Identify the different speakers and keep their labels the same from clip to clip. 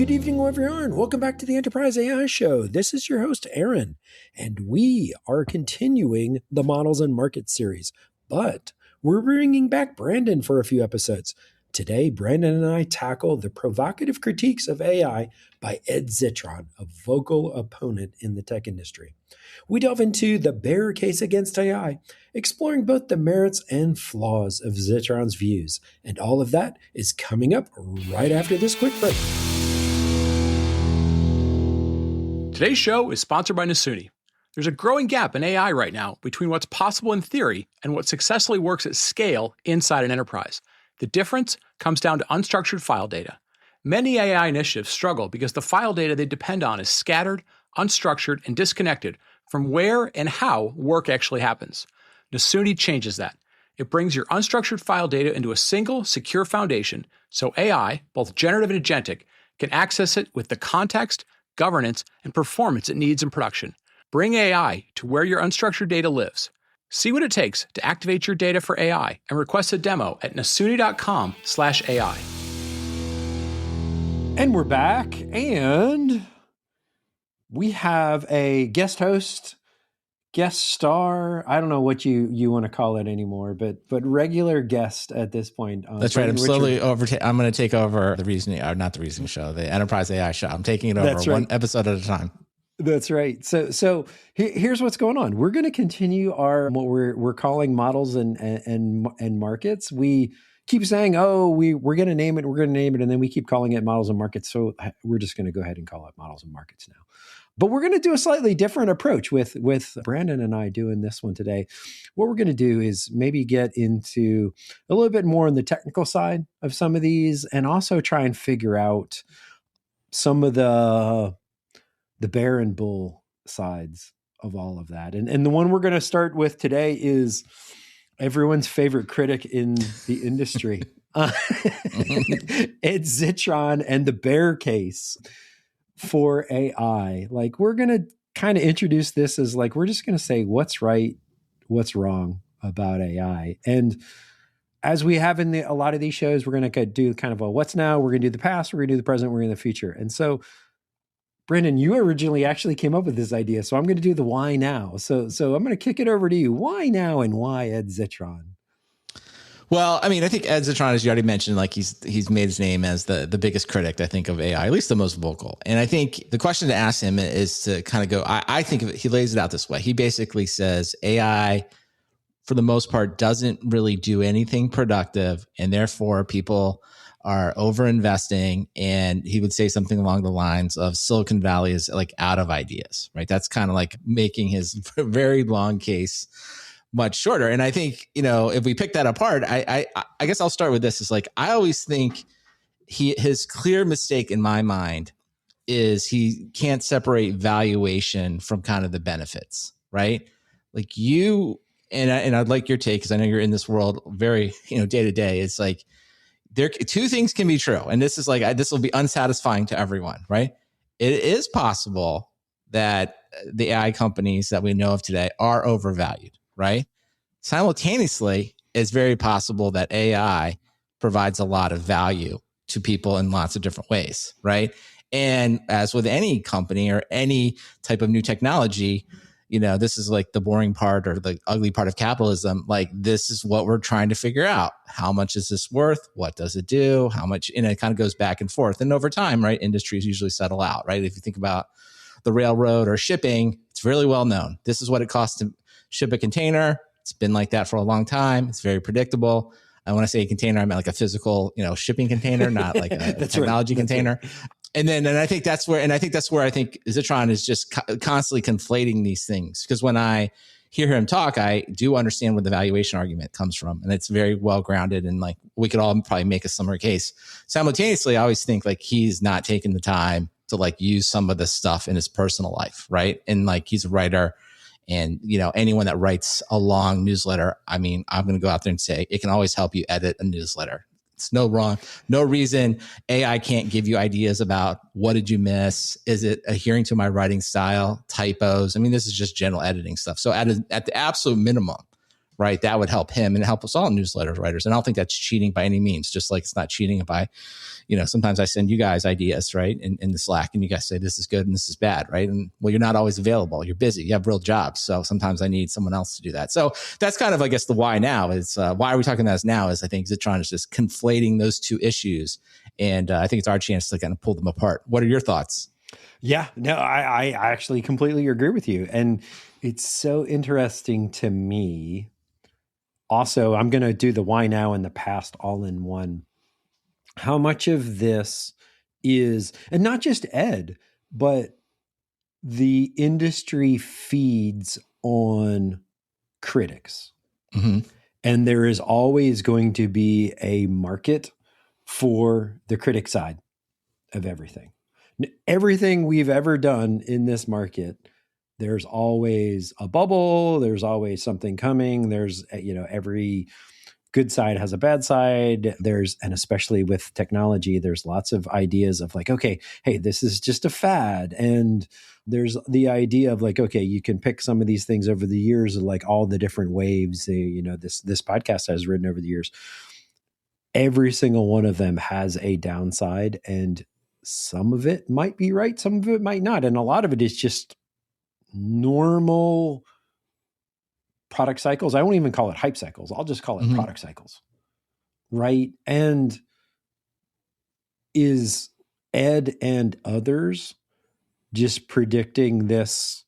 Speaker 1: Good evening, everyone. Welcome back to the Enterprise AI Show. This is your host, Aaron, and we are continuing the Models and Markets series, but we're bringing back Brandon for a few episodes. Today, Brandon and I tackle the provocative critiques of AI by Ed Zitron, a vocal opponent in the tech industry. We delve into the bear case against AI, exploring both the merits and flaws of Zitron's views, and all of that is coming up right after this quick break.
Speaker 2: Today's show is sponsored by Nasuni. There's a growing gap in AI right now between what's possible in theory and what successfully works at scale inside an enterprise. The difference comes down to unstructured file data. Many AI initiatives struggle because the file data they depend on is scattered, unstructured, and disconnected from where and how work actually happens. Nasuni changes that. It brings your unstructured file data into a single, secure foundation so AI, both generative and agentic, can access it with the context, governance, and performance it needs in production. Bring AI to where your unstructured data lives. See what it takes to activate your data for AI and request a demo at nasuni.com/AI.
Speaker 1: And we're back, and we have a guest host, guest star. I don't know what you want to call it anymore, but regular guest at this point.
Speaker 3: That's right. I'm slowly I'm going to take over the Reasoning, or not the Reasoning Show, the Enterprise AI Show. I'm taking it over one episode at a time.
Speaker 1: That's right. So here's what's going on. We're going to continue our what we're calling models and markets. We keep saying, oh, we're going to name it, and then we keep calling it models and markets. So we're just going to go ahead and call it models and markets now. But we're going to do a slightly different approach with Brandon and I doing this one today. What we're going to do is maybe get into a little bit more on the technical side of some of these, and also try and figure out some of the bear and bull sides of all of that. And the one we're going to start with today is everyone's favorite critic in the industry, Ed Zitron and the bear case for AI. Like, we're going to kind of introduce this as like, we're just going to say what's right, what's wrong about AI. And as we have in a lot of these shows, we're going to do kind of a what's now, we're going to do the past, we're going to do the present, we're going to do the future. And so, Brandon, you originally actually came up with this idea, so I'm going to do the why now. So I'm going to kick it over to you. Why now, and why Ed Zitron?
Speaker 3: Well, I mean, I think Ed Zitron, as you already mentioned, like he's made his name as the biggest critic, I think, of AI, at least the most vocal. And I think the question to ask him is to kind of go, I think of it, he lays it out this way. He basically says AI, for the most part, doesn't really do anything productive, and therefore people are over investing. And he would say something along the lines of Silicon Valley is like out of ideas, right? That's kind of like making his very long case much shorter. And I think, if we pick that apart, I guess I'll start with this. Is like, I always think his clear mistake in my mind is he can't separate valuation from kind of the benefits, right? Like and I'd like your take, because I know you're in this world very, day to day. It's like, two things can be true. And this is like, this will be unsatisfying to everyone, right? It is possible that the AI companies that we know of today are overvalued, right? Simultaneously, it's very possible that AI provides a lot of value to people in lots of different ways, right? And as with any company or any type of new technology, this is like the boring part or the ugly part of capitalism. Like, this is what we're trying to figure out. How much is this worth? What does it do? How much? And it kind of goes back and forth. And over time, right, industries usually settle out, right? If you think about the railroad or shipping, it's really well known. This is what it costs to ship a container. It's been like that for a long time. It's very predictable. And when I say a container, I mean like a physical, shipping container, not like a technology container. Right. And I think that's where I think Zitron is just constantly conflating these things. Because when I hear him talk, I do understand where the valuation argument comes from. And it's very well grounded. And like, we could all probably make a similar case. Simultaneously, I always think like he's not taking the time to like use some of this stuff in his personal life. Right. And like, he's a writer, and anyone that writes a long newsletter, I mean, I'm going to go out there and say, it can always help you edit a newsletter. It's no reason AI can't give you ideas about what did you miss? Is it adhering to my writing style? Typos? I mean, this is just general editing stuff. So at the absolute minimum, right? That would help him and help us all newsletter writers. And I don't think that's cheating by any means, just like it's not cheating by, sometimes I send you guys ideas, right? In the Slack, and you guys say, this is good and this is bad, right? And well, you're not always available. You're busy. You have real jobs. So sometimes I need someone else to do that. So that's kind of, I guess, the why now is, why are we talking about this now is I think Zitron is just conflating those two issues. And I think it's our chance to kind of pull them apart. What are your thoughts?
Speaker 1: Yeah, no, I actually completely agree with you. And it's so interesting to me. Also, I'm going to do the why now and the past all in one. How much of this is, and not just Ed, but the industry feeds on critics.
Speaker 3: Mm-hmm.
Speaker 1: And there is always going to be a market for the critic side of everything. Everything we've ever done in this market, there's always a bubble. There's always something coming. There's, every good side has a bad side. And especially with technology, there's lots of ideas of like, okay, hey, this is just a fad. And there's the idea of like, okay, you can pick some of these things over the years of like all the different waves, this podcast has written over the years. Every single one of them has a downside, and some of it might be right, some of it might not. And a lot of it is just normal product cycles. I won't even call it hype cycles. I'll just call it product cycles. Right. And is Ed and others just predicting this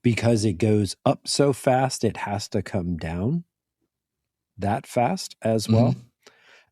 Speaker 1: because it goes up so fast, it has to come down that fast as well?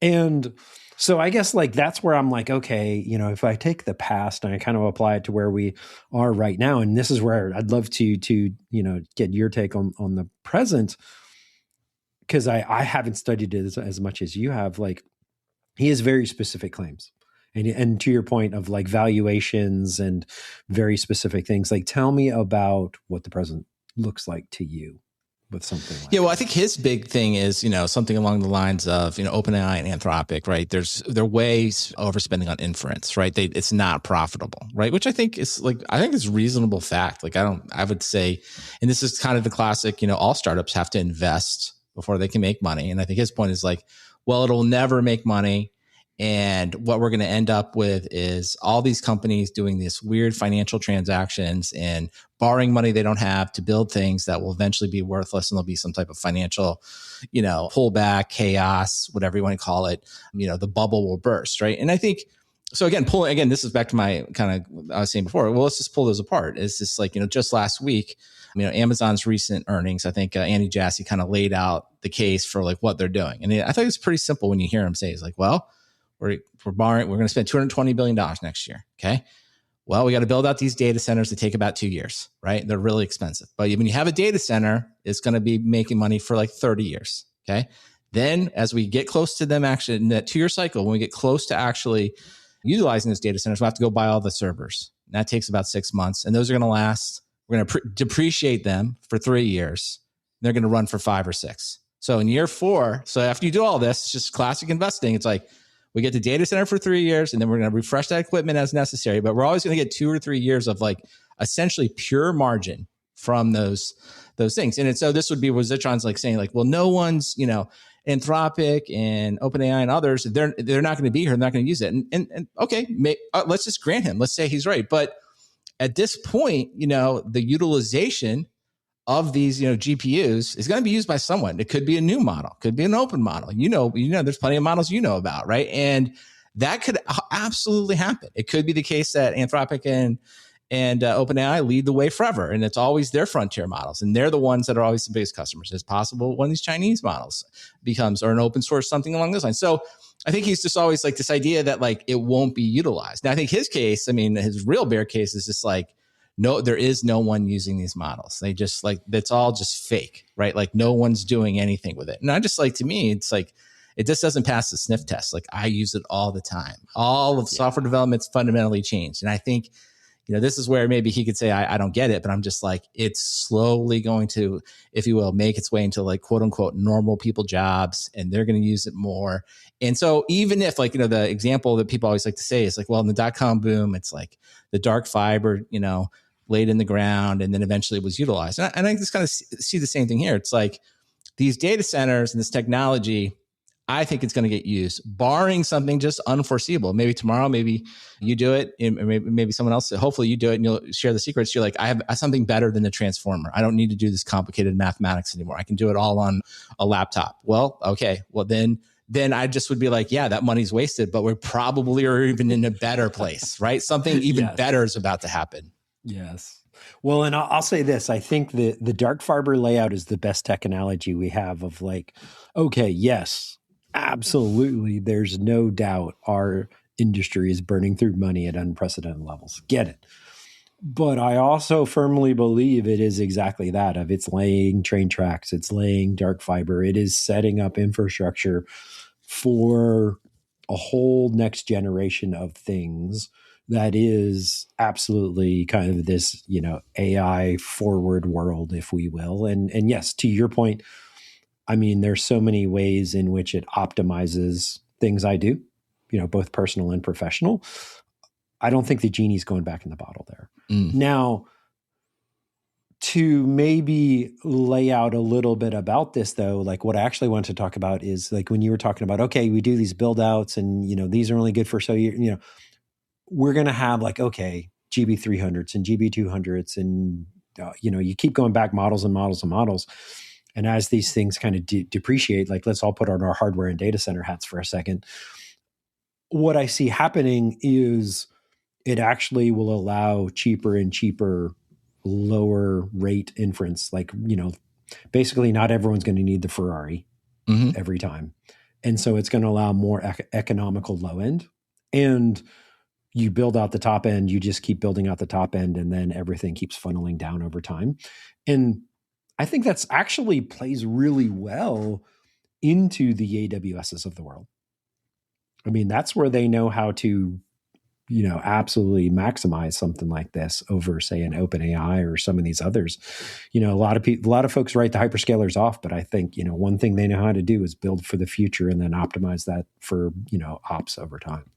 Speaker 1: And so I guess like that's where I'm like, okay, if I take the past and I kind of apply it to where we are right now, and this is where I'd love to get your take on the present, because I haven't studied it as much as you have. Like, he has very specific claims. And to your point of like valuations and very specific things, like tell me about what the present looks like to you with something like
Speaker 3: well, I think his big thing is, something along the lines of, OpenAI and Anthropic, right? They're ways overspending on inference, right? It's not profitable, right? Which I think is reasonable fact. Like, I would say, and this is kind of the classic, all startups have to invest before they can make money. And I think his point is like, well, it'll never make money. And what we're going to end up with is all these companies doing these weird financial transactions and borrowing money they don't have to build things that will eventually be worthless. And there'll be some type of financial, pullback, chaos, whatever you want to call it. The bubble will burst, right? And I think, so again, this is back to my kind of, I was saying before, well, let's just pull those apart. It's just like, just last week, Amazon's recent earnings, I think Andy Jassy kind of laid out the case for like what they're doing. And I thought it's pretty simple when you hear him say, it's like, well, we're borrowing, we're going to spend $220 billion next year. Okay. Well, we got to build out these data centers that take about 2 years, right? They're really expensive. But when you have a data center, it's going to be making money for like 30 years. Okay. Then as we get close to them actually in that 2-year cycle, when we get close to actually utilizing those data centers, we'll have to go buy all the servers. And that takes about 6 months. And those are going to last, we're going to depreciate them for 3 years. They're going to run for 5 or 6. So in year 4, so after you do all this, it's just classic investing. It's like, we get the data center for 3 years, and then we're going to refresh that equipment as necessary. But we're always going to get 2 or 3 years of like essentially pure margin from those things. And so this would be what Zitron's like saying, like, well, no one's, Anthropic and OpenAI and others, they're not going to be here. They're not going to use it. And okay, let's just grant him. Let's say he's right. But at this point, the utilization of these, GPUs is going to be used by someone. It could be a new model, could be an open model. There's plenty of models about, right? And that could absolutely happen. It could be the case that Anthropic and OpenAI lead the way forever, and it's always their frontier models, and they're the ones that are always the biggest customers. It's possible one of these Chinese models becomes, or an open source, something along those lines. So I think he's just always like this idea that like it won't be utilized. Now I think his case, his real bear case is just like, no, there is no one using these models. They just like, that's all just fake, right? Like no one's doing anything with it. And I just like, to me, it's like, it just doesn't pass the sniff test. Like I use it all the time. All of software development's fundamentally changed. And I think, this is where maybe he could say, I don't get it, but I'm just like, it's slowly going to, if you will, make its way into like quote unquote normal people jobs, and they're going to use it more. And so even if like, the example that people always like to say is like, well, in the .com boom, it's like the dark fiber, laid in the ground and then eventually was utilized. And I just kind of see the same thing here. It's like these data centers and this technology, I think it's going to get used, barring something just unforeseeable. Maybe tomorrow, maybe you do it, and maybe someone else. Hopefully, you do it, and you'll share the secrets. You're like, I have something better than the transformer. I don't need to do this complicated mathematics anymore. I can do it all on a laptop. Well, okay. Well, then I just would be like, yeah, that money's wasted, but we probably are even in a better place, right? Something even better is about to happen.
Speaker 1: Yes. Well, and I'll say this. I think the dark fiber layout is the best tech analogy we have of like, okay, yes, absolutely. There's no doubt our industry is burning through money at unprecedented levels. Get it. But I also firmly believe it is exactly that of it's laying train tracks, it's laying dark fiber, it is setting up infrastructure for a whole next generation of things that is absolutely kind of this, AI forward world, if we will. And yes, to your point, I mean, there's so many ways in which it optimizes things I do, both personal and professional. I don't think the genie's going back in the bottle there. Now, to maybe lay out a little bit about this, though, like what I actually want to talk about is like when you were talking about, okay, we do these build outs and, these are only good for we're going to have like, okay, GB300s and GB200s and, you keep going back models and models and models. And as these things kind of depreciate, like let's all put on our hardware and data center hats for a second. What I see happening is it actually will allow cheaper and cheaper, lower rate inference. Like, basically not everyone's going to need the Ferrari every time. And so it's going to allow more economical low end. And you build out the top end, you just keep building out the top end, and then everything keeps funneling down over time. And I think that's actually plays really well into the AWSs of the world. I mean, that's where they know how to, absolutely maximize something like this over, say, an OpenAI or some of these others. A lot of folks write the hyperscalers off, but I think, one thing they know how to do is build for the future and then optimize that for, ops over time.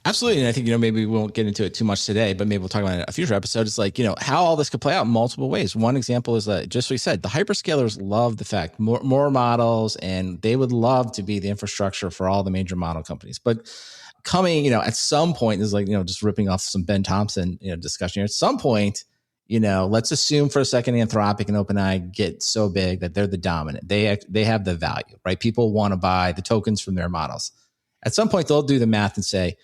Speaker 3: Absolutely. And I think, maybe we won't get into it too much today, but maybe we'll talk about it in a future episode. It's like, how all this could play out in multiple ways. One example is that just what you said, the hyperscalers love the fact more models, and they would love to be the infrastructure for all the major model companies. But coming, at some point, this is like, just ripping off some Ben Thompson, discussion here. At some point, let's assume for a second Anthropic and OpenAI get so big that they're the dominant. They have the value, right? People want to buy the tokens from their models. At some point, they'll do the math and say,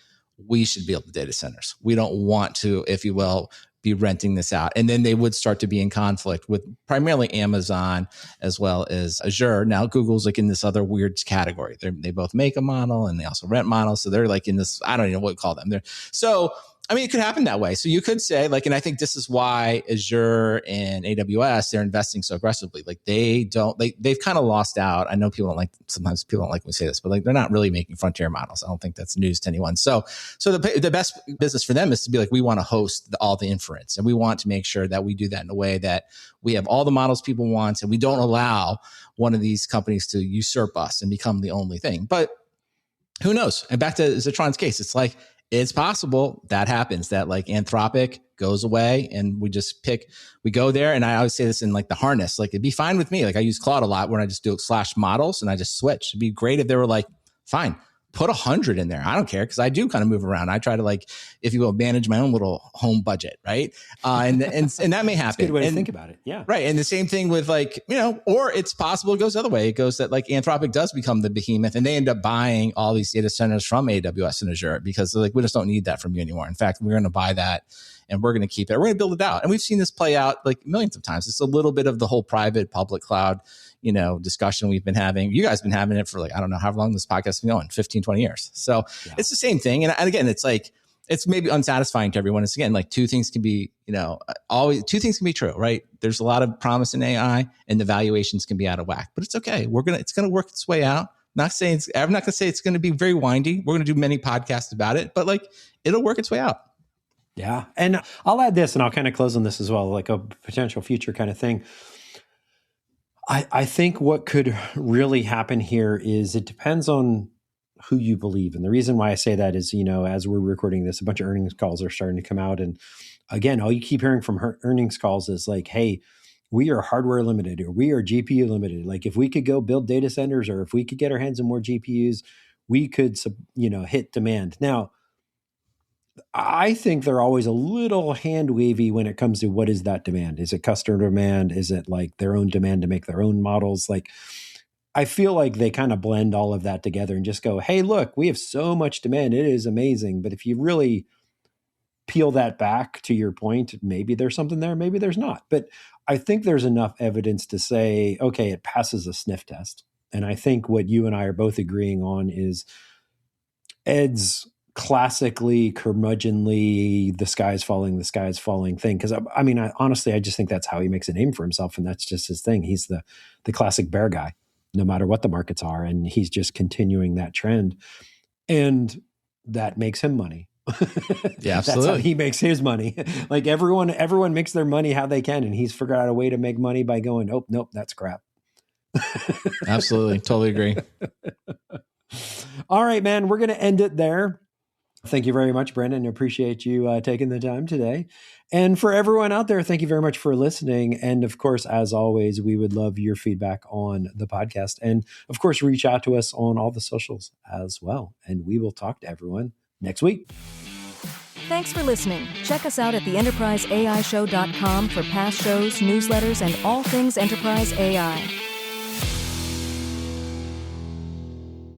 Speaker 3: we should build the data centers. We don't want to, if you will, be renting this out. And then they would start to be in conflict with primarily Amazon as well as Azure. Now, Google's like in this other weird category. They both make a model and they also rent models. So they're like in this, I don't even know what to call them. It could happen that way. So you could say like, and I think this is why Azure and AWS, they're investing so aggressively. Like they've kind of lost out. I know sometimes people don't like when we say this, but like they're not really making frontier models. I don't think that's news to anyone. So the best business for them is to be like, we want to host all the inference, and we want to make sure that we do that in a way that we have all the models people want, and we don't allow one of these companies to usurp us and become the only thing. But who knows? And back to Zitron's case, it's like, it's possible that happens, that like Anthropic goes away and we go there. And I always say this in like the harness, like it'd be fine with me. Like I use Claude a lot when I just do /models and I just switch. It'd be great if they were like, fine, put 100 in there. I don't care, because I do kind of move around. I try to, like, if you will, manage my own little home budget, right? And that may happen.
Speaker 1: That's a good way to think about it. Yeah.
Speaker 3: Right. And the same thing with like, or it's possible it goes the other way. It goes that like Anthropic does become the behemoth and they end up buying all these data centers from AWS and Azure because they're like, we just don't need that from you anymore. In fact, we're going to buy that and we're going to keep it. We're going to build it out. And we've seen this play out like millions of times. It's a little bit of the whole private public cloud, discussion we've been having. You guys have been having it for like, I don't know how long this podcast has been going, 15, 20 years. So It's the same thing. And again, it's like, it's maybe unsatisfying to everyone. It's again, like two things can be, always two things can be true, right? There's a lot of promise in AI and the valuations can be out of whack, but it's okay. It's going to work its way out. I'm not going to say it's going to be very windy. We're going to do many podcasts about it, but like it'll work its way out.
Speaker 1: Yeah. And I'll add this and I'll kind of close on this as well, like a potential future kind of thing. I think what could really happen here is it depends on who you believe. And the reason why I say that is, as we're recording this, a bunch of earnings calls are starting to come out. And again, all you keep hearing from earnings calls is like, hey, we are hardware limited or we are GPU limited. Like if we could go build data centers or if we could get our hands on more GPUs, we could, hit demand. Now, I think they're always a little hand wavy when it comes to what is that demand? Is it customer demand? Is it like their own demand to make their own models? Like, I feel like they kind of blend all of that together and just go, hey, look, we have so much demand. It is amazing. But if you really peel that back to your point, maybe there's something there, maybe there's not. But I think there's enough evidence to say, okay, it passes a sniff test. And I think what you and I are both agreeing on is Ed's classically curmudgeonly, the sky is falling thing. Because honestly, I just think that's how he makes a name for himself. And that's just his thing. He's the classic bear guy, no matter what the markets are. And he's just continuing that trend. And that makes him money.
Speaker 3: Yeah, absolutely.
Speaker 1: That's how he makes his money. Like everyone makes their money how they can. And he's figured out a way to make money by going, oh, nope, that's crap.
Speaker 3: Absolutely. Totally agree.
Speaker 1: All right, man, we're going to end it there. Thank you very much, Brendan. Appreciate you taking the time today. And for everyone out there, thank you very much for listening. And of course, as always, we would love your feedback on the podcast. And of course, reach out to us on all the socials as well. And we will talk to everyone next week.
Speaker 4: Thanks for listening. Check us out at theenterpriseaishow.com for past shows, newsletters, and all things enterprise AI.